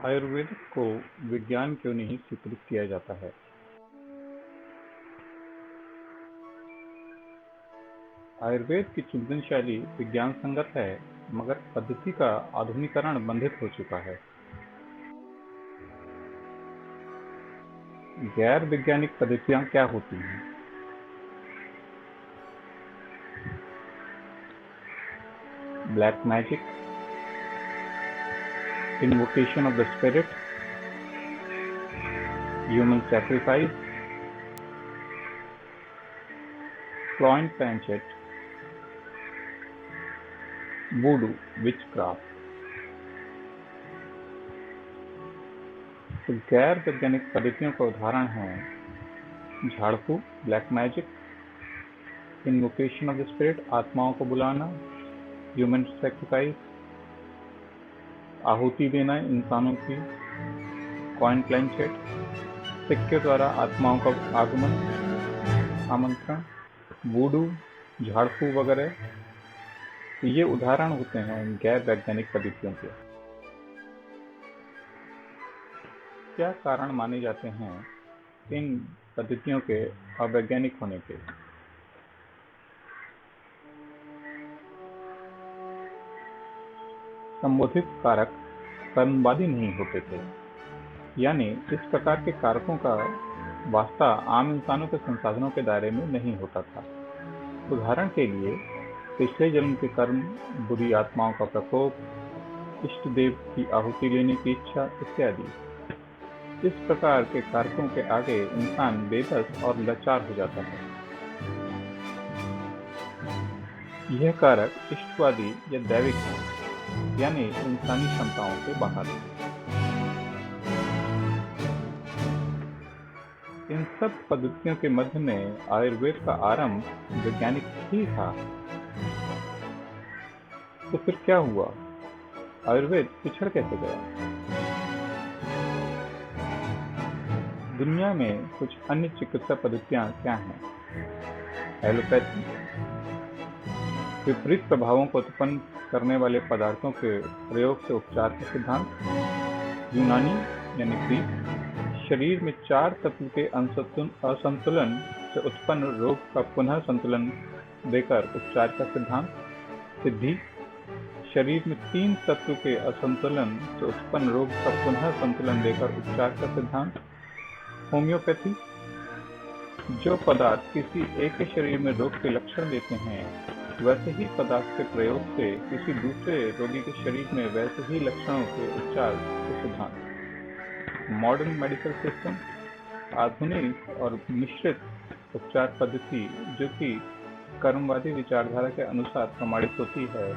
आयुर्वेद को विज्ञान क्यों नहीं स्वीकृत किया जाता है? आयुर्वेद की चिंतन शैली विज्ञान संगत है, मगर पद्धति का आधुनिकीकरण बंधित हो चुका है। गैर वैज्ञानिक पद्धतियां क्या होती हैं? Black magic, invocation of the spirit, human sacrifice, flowing planchette, voodoo, witchcraft. तो गैर वैज्ञानिक पद्धतियों का उदाहरण है झाड़ फूक, black magic, invocation of the spirit, आत्माओं को बुलाना, ह्यूमन सैक्रिफाइस, आहुति देना इंसानों की, कॉइन प्लैंचेट, सिक्के द्वारा आत्माओं का आगमन, आमंत्रण, वूडू, झाड़ फूक वगैरह। तो ये उदाहरण होते हैं गैर वैज्ञानिक पद्धतियों के। क्या कारण माने जाते हैं इन पद्धतियों के अवैज्ञानिक होने के? संबोधित कारक कर्मवादी नहीं होते थे, यानी इस प्रकार के कारकों का वास्ता आम इंसानों के संसाधनों के दायरे में नहीं होता था। उदाहरण के लिए पिछले जन्म के कर्म, बुरी आत्माओं का प्रकोप, इष्ट देव की आहुति लेने की इच्छा इत्यादि। इस प्रकार के कारकों के आगे इंसान बेबस और लाचार हो जाता है। यह कारक इष्टवादी या दैविक है, यानी इंसानी क्षमताओं से बाहर है। इन सब पद्धतियों के मध्य में आयुर्वेद का आरंभ वैज्ञानिक ही था। तो फिर क्या हुआ? आयुर्वेद पिछड़ कैसे गया? दुनिया में कुछ अन्य चिकित्सा पद्धतियां क्या हैं? एलोपैथी, विपरीत प्रभावों को उत्पन्न करने वाले पदार्थों के प्रयोग से उपचार का सिद्धांत। यूनानी यानी ग्रीक, शरीर में 4 तत्व के असंतुलन से उत्पन्न रोग का पुनः संतुलन देकर उपचार का सिद्धांत। सिद्धि, शरीर में 3 तत्व के असंतुलन से उत्पन्न रोग का पुनः संतुलन देकर उपचार का सिद्धांत। होम्योपैथी, जो पदार्थ किसी एक के शरीर में रोग के लक्षण देते हैं, वैसे ही पदार्थ के प्रयोग से किसी दूसरे रोगी के शरीर में वैसे ही लक्षणों के उपचार के सिद्धांत। मॉडर्न मेडिकल सिस्टम, आधुनिक और मिश्रित उपचार पद्धति जो कि कर्मवादी विचारधारा के अनुसार प्रमाणित होती है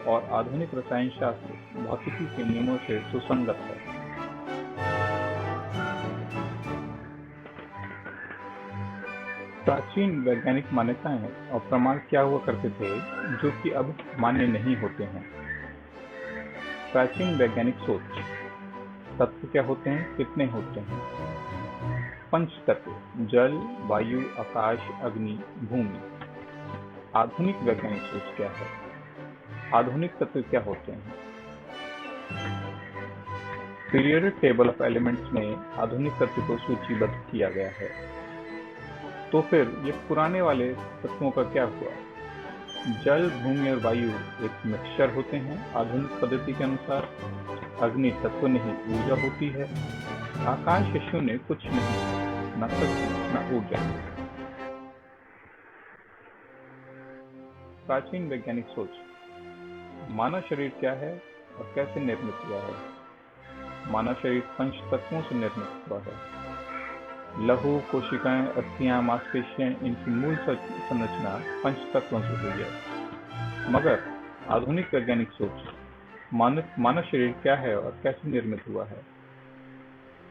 और आधुनिक रसायन शास्त्र भौतिकी के नियमों से सुसंगत है। प्राचीन वैज्ञानिक मान्यताएं और प्रमाण क्या हुआ करते थे जो कि अब मान्य नहीं होते हैं? प्राचीन वैज्ञानिक सोच। तत्व क्या होते हैं, कितने होते हैं? 5 तत्व, जल, वायु, आकाश, अग्नि, भूमि। आधुनिक वैज्ञानिक सोच क्या है? आधुनिक तत्व क्या होते हैं? पीरियोडिक टेबल ऑफ एलिमेंट्स में आधुनिक तत्व को सूचीबद्ध किया गया है। तो फिर ये पुराने वाले तत्वों का क्या हुआ? जल, भूमि और वायु एक मिक्सचर होते हैं आधुनिक पद्धति के अनुसार। अग्नि तत्व नहीं, ऊर्जा होती है। आकाश शून्य, कुछ नहीं, न तत्व न ऊर्जा। प्राचीन वैज्ञानिक सोच। मानव शरीर क्या है और कैसे निर्मित हुआ है? मानव शरीर 5 तत्वों से निर्मित हुआ है। लहू, कोशिकाएं, अस्थियां, मांसपेशियां, इनकी मूल संरचना 5 तत्वों से हुई है। मगर आधुनिक वैज्ञानिक सोच, मानव शरीर क्या है और कैसे निर्मित हुआ है?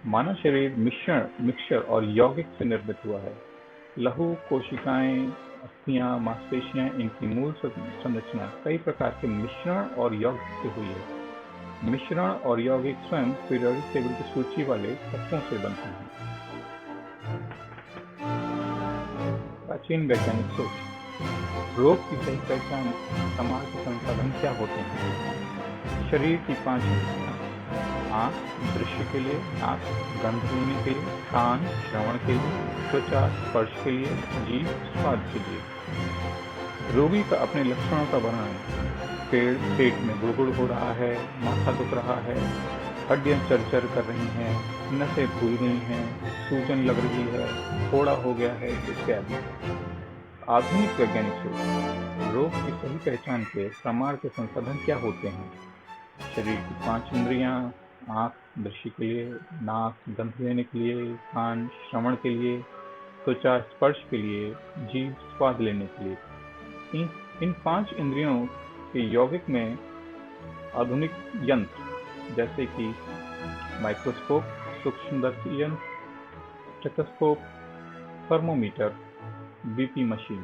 मानव शरीर मिक्सचर और यौगिक से निर्मित हुआ है। लहू, कोशिकाएं, अस्थियां, मांसपेशियां, इनकी मूल संरचना कई प्रकार के मिश्रण और यौगिक से हुई है। मिश्रण और यौगिक स्वयं पीरियोडिक टेबल की सूची वाले तत्वों से बनते हैं। प्राचीन वैज्ञानिक सोच। रोग की सही पहचान, समाज के संसाधन क्या होते हैं? शरीर की 5 इंद्रियां, आँख दृश्य के लिए, नाक गंध लेने के लिए, कान श्रवण के लिए, त्वचा स्पर्श के लिए, जीभ स्वाद के लिए। रोगी का अपने लक्षणों का वर्णन, पेट में गुड़गुड़ हो रहा है, माथा दुख रहा है, हड्डियां चरचर कर रही हैं, नसें फूल गई हैं, सूजन लग रही है, फोड़ा हो गया है इत्यादि। आधुनिक वैज्ञानिक सोच, रोग की सही पहचान के प्रमाण के संसाधन क्या होते हैं? शरीर की 5 इंद्रियां, आँख दृष्टि के लिए, नाक गंध लेने के लिए, कान श्रवण के लिए, त्वचा स्पर्श के लिए, जीभ स्वाद लेने के लिए। इन 5 इंद्रियों के यौगिक में आधुनिक यंत्र जैसे कि माइक्रोस्कोप, सूक्ष्मदर्शी यंत्र, stethoscope, thermometer, BP machine.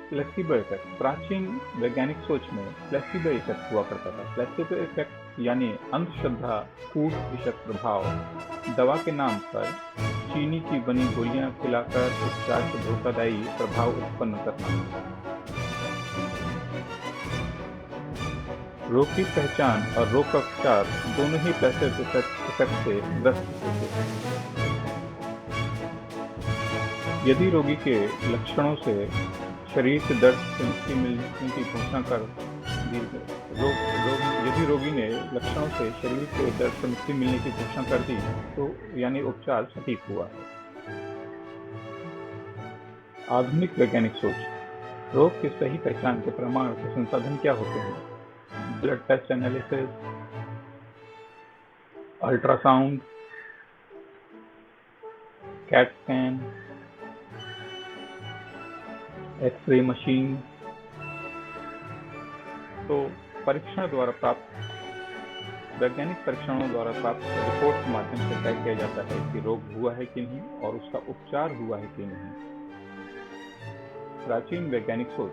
Placebo effect, प्राचीन वैज्ञानिक सोच में प्लेसिबो इफेक्ट हुआ करता था। प्लेसिबो इफेक्ट यानी अंधश्रद्धा, कूट विषक प्रभाव, दवा के नाम पर चीनी की बनी गोलियां खिलाकर उपचार से धोखाधड़ी प्रभाव उत्पन्न करना। रोग की पहचान और रोग का उपचार दोनों ही प्लेसिबो इफेक्ट से ग्रस्त होते हैं। यदि रोगी के लक्षणों से शरीर से दर्द से मुक्ति मिलने की घोषणा कर दी, यदि रोगी ने लक्षणों से शरीर से दर्द से मुक्ति मिलने की घोषणा कर दी तो यानी उपचार सटीक हुआ है। आधुनिक वैज्ञानिक सोच, रोग की सही पहचान के प्रमाण के संसाधन क्या होते हैं? Blood test analysis, ultrasound, CAT scan, X-ray machine. तो वैज्ञानिक परीक्षणों द्वारा प्राप्त रिपोर्ट के माध्यम से तय किया जाता है कि रोग हुआ है कि नहीं और उसका उपचार हुआ है कि नहीं। प्राचीन वैज्ञानिक सोच,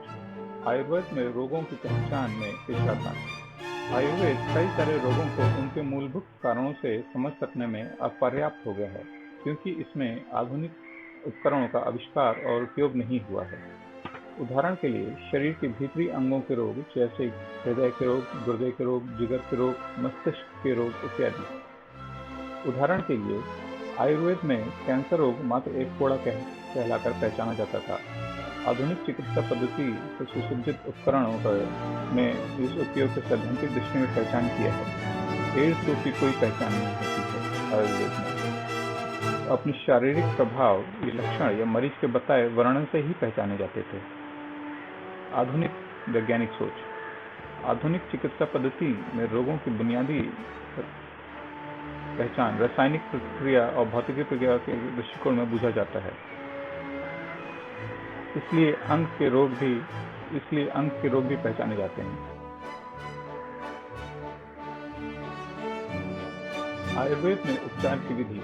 आयुर्वेद में रोगों की पहचान में विश्वास। आयुर्वेद कई सारे रोगों को उनके मूलभूत कारणों से समझ सकने में अपर्याप्त हो गया है, क्योंकि इसमें आधुनिक उपकरणों का आविष्कार और उपयोग नहीं हुआ है। उदाहरण के लिए शरीर के भीतरी अंगों के रोग जैसे हृदय के रोग, गुर्दे के रोग, जिगर के रोग, मस्तिष्क के रोग इत्यादि। उदाहरण के लिए आयुर्वेद में कैंसर रोग मात्र एक फोड़ा कहलाकर पहचाना जाता था। आधुनिक चिकित्सा पद्धति से सुसज्जित उपकरणों में इस उपयोग के सैद्धांतिक दृष्टि में पहचान किया है। एड्स रोग की कोई पहचान नहीं होती है आयुर्वेद में। अपने शारीरिक प्रभाव या लक्षण या मरीज के बताए वर्णन से ही पहचाने जाते थे। आधुनिक वैज्ञानिक सोच, आधुनिक चिकित्सा पद्धति में रोगों की बुनियादी पहचान रासायनिक प्रक्रिया और भौतिकी प्रक्रिया के दृष्टिकोण में बुझा जाता है। इसलिए अंग के रोग भी पहचाने जाते हैं। आयुर्वेद में उपचार की विधि,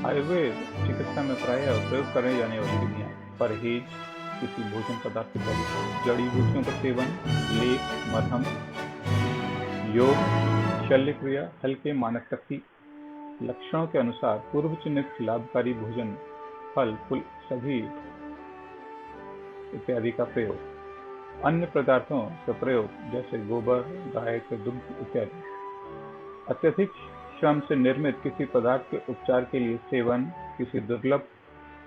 आयुर्वेद चिकित्सा में प्रायः प्रयोग करने जाने वाली विधियां परहेज, किसी भोजन पदार्थ के परहेज, जड़ी बूटियों का सेवन, लेप, मरहम, योग, शल्य क्रिया, हल्के मानक शक्ति, लक्षणों के अनुसार पूर्व चिन्हित लाभकारी भोजन, फल फूल सभी इत्यादि का प्रयोग। अन्य पदार्थों का प्रयोग जैसे गोबर, गाय के दुग्ध इत्यादि। अत्यधिक श्रम से निर्मित किसी पदार्थ के उपचार के लिए सेवन, किसी दुर्लभ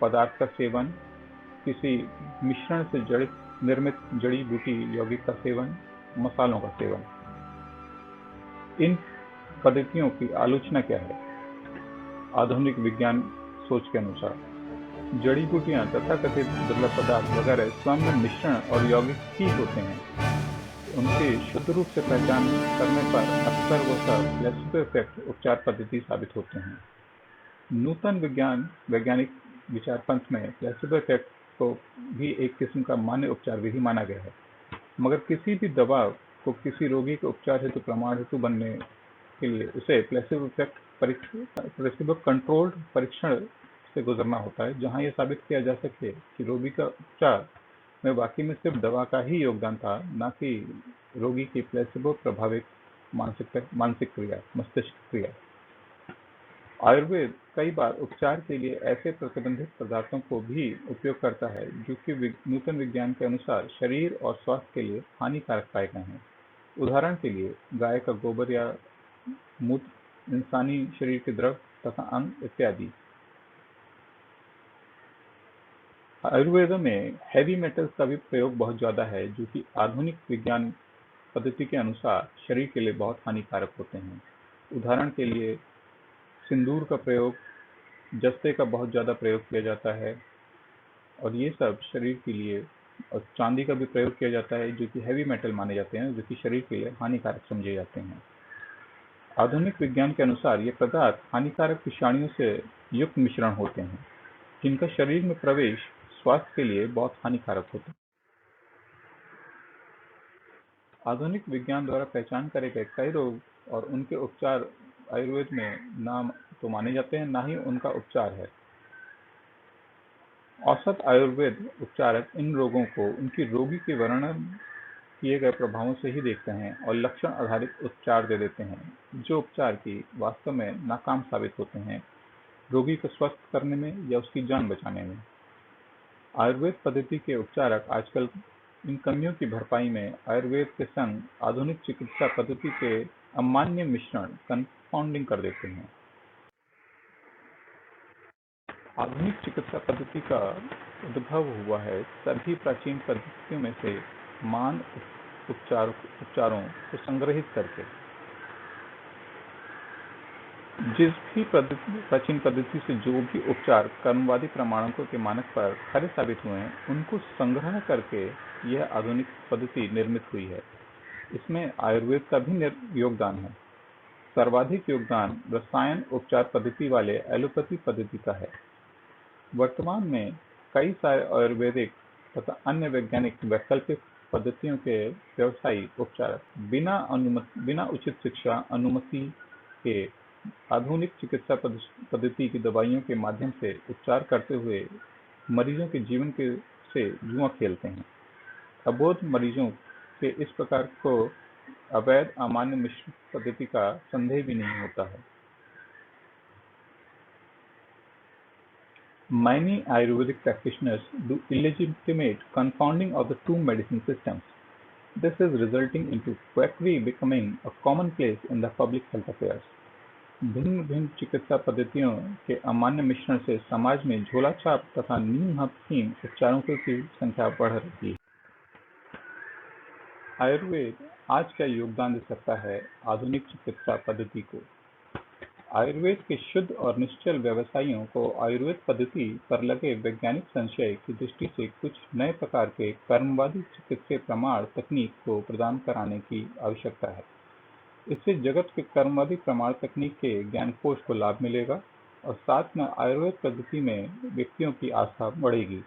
पदार्थ का सेवन, किसी मिश्रण से निर्मित जड़ी बूटी यौगिक का सेवन, मसालों का सेवन। इन पद्धतियों की आलोचना क्या है? आधुनिक विज्ञान सोच के अनुसार जड़ी बूटियां तथा कथित दुर्लभ पदार्थ वगैरह स्वयं में मिश्रण और यौगिक ही होते हैं। उनके शुद्ध रूप से पहचान करने पर अक्सर वो सब प्लेसिबो इफेक्ट उपचार पद्धति साबित होते हैं। नूतन वैज्ञानिक विचार पंथ में प्लेसिबो इफेक्ट को भी एक किस्म का मान्य उपचार विधि माना गया है, मगर किसी भी दवा को किसी रोगी के उपचार हेतु प्रमाण हेतु बनने के लिए उसे प्लेसिबो कंट्रोल्ड परीक्षण से गुजरना होता है, जहां यह साबित किया जा सके कि रोगी का उपचार में वाकई में सिर्फ दवा का ही योगदान था, न कि रोगी की प्लेसिबो प्रभावित मानसिक क्रिया, मस्तिष्क क्रिया। आयुर्वेद कई बार उपचार के लिए ऐसे प्रतिबंधित पदार्थों को भी उपयोग करता है जो कि नूतन विज्ञान के अनुसार शरीर और स्वास्थ्य के लिए हानिकारक पाए गए हैं। उदाहरण के लिए गाय का गोबर या मूत्र, इंसानी शरीर के द्रव तथा अंग इत्यादि। आयुर्वेद में हैवी मेटल्स का भी प्रयोग बहुत ज्यादा है जो कि आधुनिक विज्ञान पद्धति के अनुसार शरीर के लिए बहुत हानिकारक होते हैं। उदाहरण के लिए सिंदूर का प्रयोग, जस्ते का बहुत ज्यादा प्रयोग किया जाता है और ये सब शरीर के लिए, और चांदी का भी प्रयोग किया जाता है जो कि हैवी मेटल माने जाते हैं, जो कि शरीर के लिए हानिकारक समझे जाते हैं। आधुनिक विज्ञान के अनुसार ये पदार्थ हानिकारक विषाणुओं से युक्त मिश्रण होते हैं जिनका शरीर में प्रवेश स्वास्थ्य के लिए बहुत हानिकारक होता है। आधुनिक विज्ञान द्वारा पहचान करे गए कई रोग और उनके उपचार आयुर्वेद में ना तो माने जाते हैं, ना ही उनका उपचार है। औसत आयुर्वेद उपचारक इन रोगों को उनकी रोगी के वर्णन किए गए प्रभावों से ही देखते हैं और लक्षण आधारित उपचार दे देते हैं, जो उपचार की वास्तव में नाकाम साबित होते हैं रोगी को स्वस्थ करने में या उसकी जान बचाने में। आयुर्वेद पद्धति के उपचारक आजकल इन कमियों की भरपाई में आयुर्वेद के संग आधुनिक चिकित्सा पद्धति के अमान्य मिश्रण कंपाउंडिंग कर देते हैं। आधुनिक चिकित्सा पद्धति का उद्भव हुआ है सभी प्राचीन पद्धतियों में से मान उपचारों को संग्रहित करके। जिस भी प्राचीन पद्धति से जो भी उपचार कर्मवादी प्रमाणकों के मानक पर खरे साबित हुए हैं, उनको संग्रह करके यह आधुनिक पद्धति निर्मित हुई है। इसमें आयुर्वेद का भी योगदान है। सर्वाधिक योगदान रसायन उपचार पद्धति वाले एलोपैथी पद्धति का है। वर्तमान में कई सारे आयुर्वेदिक तथा अन्य वैज्ञानिक वैकल्पिक पद्धतियों के व्यावसायिक उपचारक बिना उचित शिक्षा अनुमति के आधुनिक चिकित्सा पद्धति की दवाइयों के माध्यम से उपचार करते हुए मरीजों के जीवन से जुआ खेलते हैं। अबोध मरीजों के इस प्रकार को अवैध अमान्य मिश्रित पद्धति का संदेह भी नहीं होता है। Many Ayurvedic practitioners do illegitimate confounding of the two medicine systems. This is resulting into quackery becoming a commonplace in the public health affairs. भिन्न चिकित्सा पद्धतियों के अमान्य मिश्रण से समाज में झोलाछाप तथा नीमहीन उपचारों की संख्या बढ़ रही है। आयुर्वेद आज क्या योगदान दे सकता है आधुनिक चिकित्सा पद्धति को? आयुर्वेद के शुद्ध और निश्चल व्यवसायियों को आयुर्वेद पद्धति पर लगे वैज्ञानिक संशय की दृष्टि से कुछ नए प्रकार के कर्मवादी चिकित्सीय प्रमाण तकनीक को प्रदान कराने की आवश्यकता है। इससे जगत के कर्मवादी प्रमाण तकनीक के ज्ञानकोश को लाभ मिलेगा और साथ में आयुर्वेद पद्धति में व्यक्तियों की आस्था बढ़ेगी।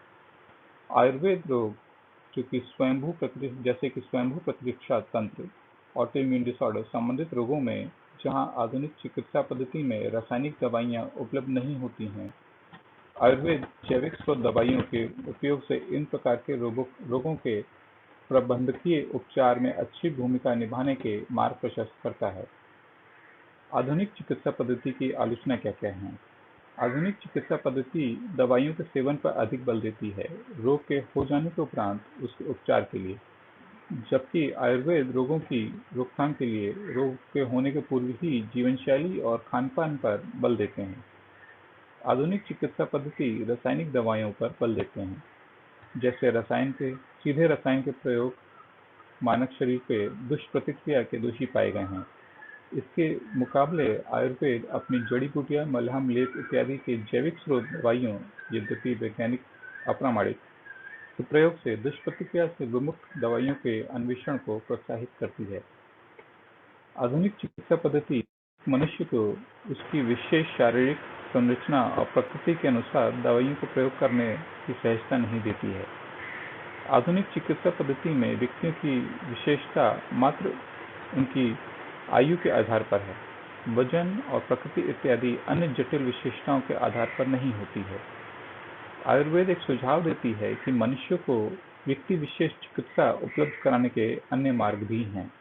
आयुर्वेद रोग जैसे कि स्वयंभू प्रतिरक्षा तंत्र, ऑटोइम्यून डिसऑर्डर संबंधित रोगों में जहां आधुनिक चिकित्सा पद्धति में रासायनिक दवाइयां उपलब्ध नहीं होती हैं, आयुर्वेद जैविक स्रोत दवाइयों के उपयोग से इन प्रकार के रोगों के प्रबंधकीय उपचार में अच्छी भूमिका निभाने के मार्ग प्रशस्त करता है। आधुनिक चिकित्सा पद्धति की आलोचना क्या है? आधुनिक चिकित्सा पद्धति दवाइयों के सेवन पर अधिक बल देती है रोग के हो जाने के उपरांत उसके उपचार के लिए, जबकि आयुर्वेद रोगों की रोकथाम के लिए रोग के होने के पूर्व ही जीवनशैली और खानपान पर बल देते हैं। आधुनिक चिकित्सा पद्धति रासायनिक दवाइयों पर बल देते हैं, जैसे सीधे रसायन के प्रयोग मानव शरीर पे दुष्प्रतिक्रिया के दोषी पाए गए हैं। इसके मुकाबले आयुर्वेद अपनी जड़ी बूटियां, मलहम, लेप इत्यादि के जैविक स्रोत दवाइयों, यद्यपि वैज्ञानिक अप्रामाणिक प्रयोग से दुष्प्रतिक्रिया से विमुक्त दवाइयों के अन्वेषण को प्रोत्साहित करती है। आधुनिक चिकित्सा पद्धति मनुष्य को उसकी विशेष शारीरिक संरचना और प्रकृति के अनुसार दवाइयों को प्रयोग करने की सहजता नहीं देती है। आधुनिक चिकित्सा पद्धति में व्यक्तियों की विशेषता मात्र उनकी आयु के आधार पर है, वजन और प्रकृति इत्यादि अन्य जटिल विशेषताओं के आधार पर नहीं होती है। आयुर्वेद एक सुझाव देती है कि मनुष्य को व्यक्ति विशेष चिकित्सा उपलब्ध कराने के अन्य मार्ग भी हैं।